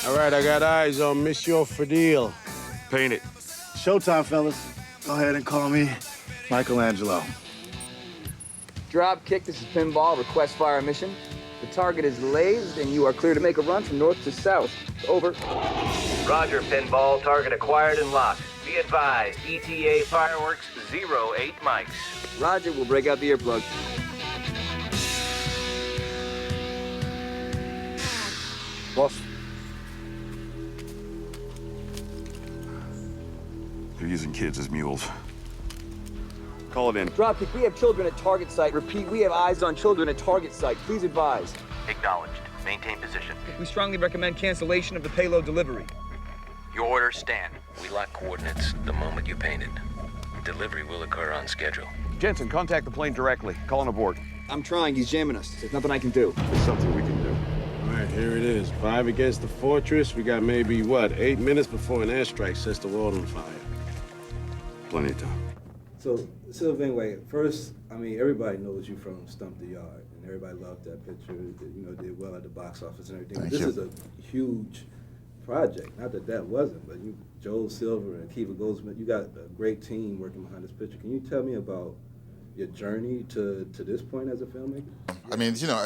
All right, I got eyes on Monsieur Fadil. Paint it. Showtime, fellas. Go ahead and call me Michelangelo. Drop kick, this is Pinball, request fire mission. The target is lased and you are clear to make a run from north to south. Over. Roger, Pinball, target acquired and locked. Be advised, ETA fireworks, 08 mics. Roger, we'll break out the earplug. Boss. They're using kids as mules. Call it in. Dropkick, we have children at target site. Repeat, we have eyes on children at target site. Please advise. Acknowledged. Maintain position. We strongly recommend cancellation of the payload delivery. Your orders stand. We lock coordinates the moment you paint it. Delivery will occur on schedule. Jensen, contact the plane directly. Call on aboard. I'm trying, he's jamming us. There's nothing I can do. There's something we can do. All right, here it is. 5 against the fortress. We got maybe, what, 8 minutes before an airstrike sets the world on fire. Plenty of time. So, SYLVAIN WHITE, first, I mean, everybody knows you from Stump the Yard, and everybody loved that picture. You know, did well at the box office and everything. This is a huge project. Not that that wasn't, but you, Joel Silver and Kiva Goldsmith, you got a great team working behind this picture. Can you tell me about your journey to this point as a filmmaker? I mean, you know,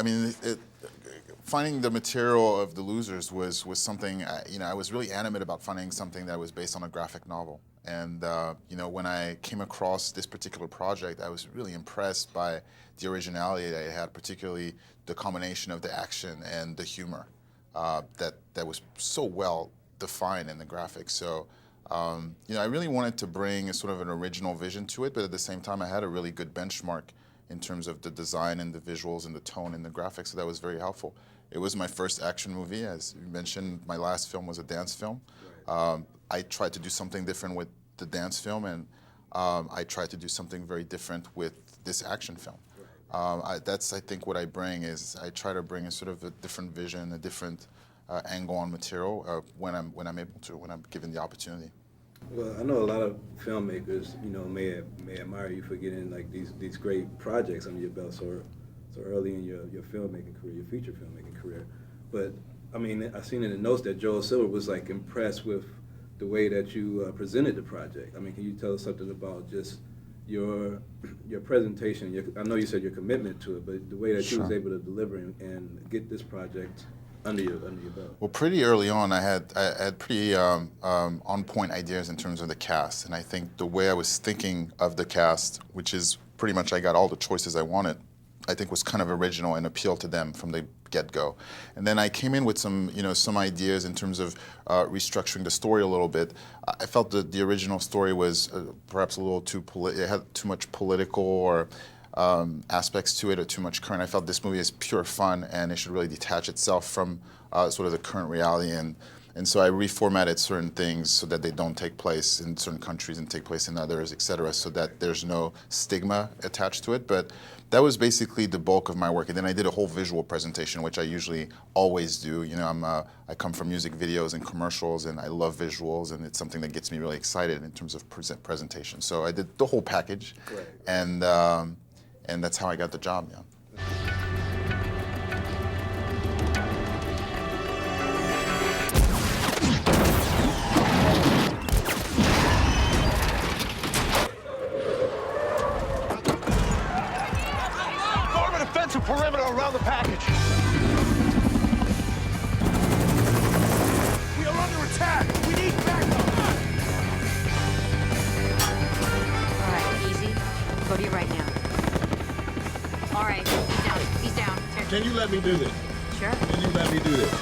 finding the material of The Losers was something, you know, I was really animate about finding something that was based on a graphic novel. And, you know, when I came across this particular project, I was really impressed by the originality that it had, particularly the combination of the action and the humor that was so well defined in the graphics. So, you know, I really wanted to bring a sort of an original vision to it, but at the same time, I had a really good benchmark in terms of the design and the visuals and the tone and the graphics, so that was very helpful. It was my first action movie. As you mentioned, my last film was a dance film. I tried to do something different with the dance film, and I tried to do something very different with this action film. That's, I think, what I bring is I try to bring a sort of a different vision, a different angle on material when I'm able to, when I'm given the opportunity. Well, I know a lot of filmmakers, you know, may admire you for getting like these great projects under your belt so early in your filmmaking career, your feature filmmaking career. But I mean, I seen in the notes that Joel Silver was like impressed with the way that you presented the project. I mean, can you tell us something about just your presentation? I know you said your commitment to it, but the way that you was able to deliver and get this project under your belt. Well, pretty early on, I had pretty on-point ideas in terms of the cast, and I think the way I was thinking of the cast, which is pretty much I got all the choices I wanted, I think was kind of original and appealed to them from the get-go. And then I came in with some, you know, some ideas in terms of restructuring the story a little bit. I felt that the original story was perhaps a little too it had too much political or aspects to it, or too much current. I felt this movie is pure fun and it should really detach itself from sort of the current reality. And so I reformatted certain things so that they don't take place in certain countries and take place in others, et cetera, so that there's no stigma attached to it. But that was basically the bulk of my work. And then I did a whole visual presentation, which I usually always do. You know, I come from music videos and commercials, and I love visuals, and it's something that gets me really excited in terms of presentation. So I did the whole package, and that's how I got the job, yeah. Perimeter around the package. We are under attack. We need backup. All right, easy. Go to your right now. All right, he's down. He's down. Can you let me do this? Sure. Can you let me do this?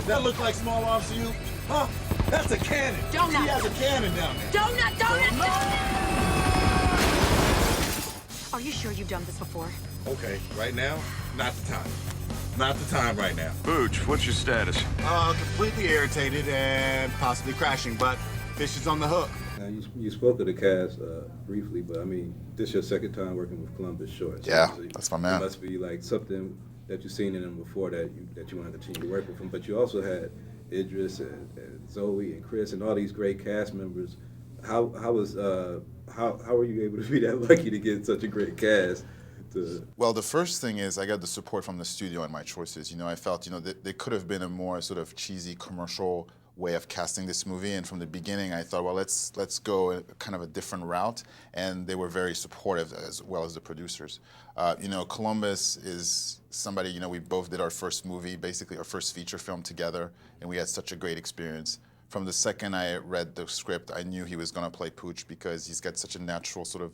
That look like small arms to you? Huh? That's a cannon. Donut. She has a cannon down there. Donut, donut. Are you sure you've done this before? Okay, right now, not the time. not the time right now. Pooch, what's your status? Completely irritated and possibly crashing, but fish is on the hook. Now, you spoke of the cast briefly, but I mean, this your second time working with Columbus Short. Yeah, So that's my man. It must be like something that you've seen in them before that you want to continue to work with them. But you also had Idris and Zoe and Chris and all these great cast members. How were you able to be that lucky to get such a great cast? Well, the first thing is I got the support from the studio in my choices. You know, I felt, you know, that there could have been a more sort of cheesy commercial way of casting this movie, and from the beginning I thought, well, let's go kind of a different route, and they were very supportive as well as the producers. You know, Columbus is somebody, you know, we both did our first movie, basically our first feature film together, and we had such a great experience. From the second I read the script, I knew he was going to play Pooch because he's got such a natural sort of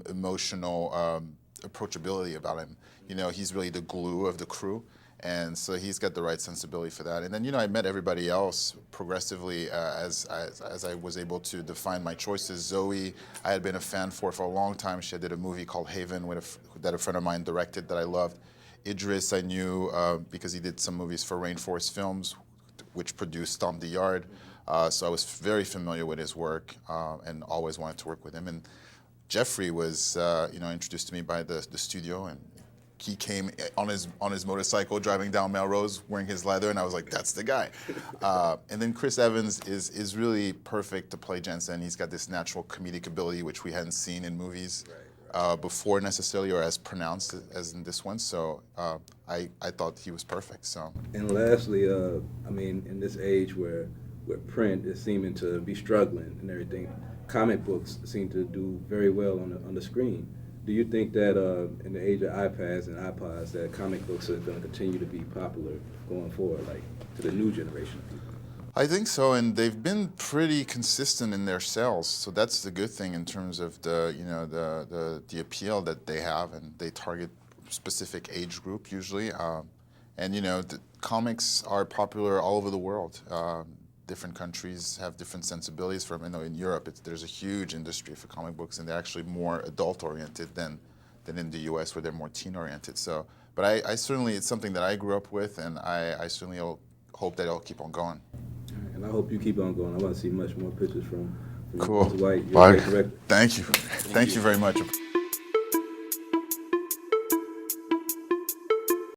emotional approachability about him. You know, he's really the glue of the crew. And so he's got the right sensibility for that. And then, you know, I met everybody else progressively as I was able to define my choices. Zoe, I had been a fan for a long time. She did a movie called Haven that a friend of mine directed that I loved. Idris, I knew because he did some movies for Rainforest Films, which produced Stomp the Yard. So I was very familiar with his work and always wanted to work with him. And Jeffrey was, you know, introduced to me by the studio, and he came on his motorcycle driving down Melrose wearing his leather, and I was like, that's the guy. And then Chris Evans is really perfect to play Jensen. He's got this natural comedic ability, which we hadn't seen in movies before necessarily, or as pronounced as in this one. So I thought he was perfect. So. And lastly, I mean, in this age where print is seeming to be struggling and everything, comic books seem to do very well on the screen. Do you think that in the age of iPads and iPods that comic books are going to continue to be popular going forward, like to the new generation of people? I think so, and they've been pretty consistent in their sales. So that's the good thing in terms of the, you know, the appeal that they have, and they target specific age group usually. And you know, the comics are popular all over the world. Different countries have different sensibilities for them. I know in Europe, there's a huge industry for comic books, and they're actually more adult-oriented than in the U.S., where they're more teen-oriented. So, but I certainly, it's something that I grew up with, and I certainly hope that it'll keep on going. And I hope you keep on going. I want to see much more pictures from Cool. Mr. White. Bye. Thank you. Thank you very much.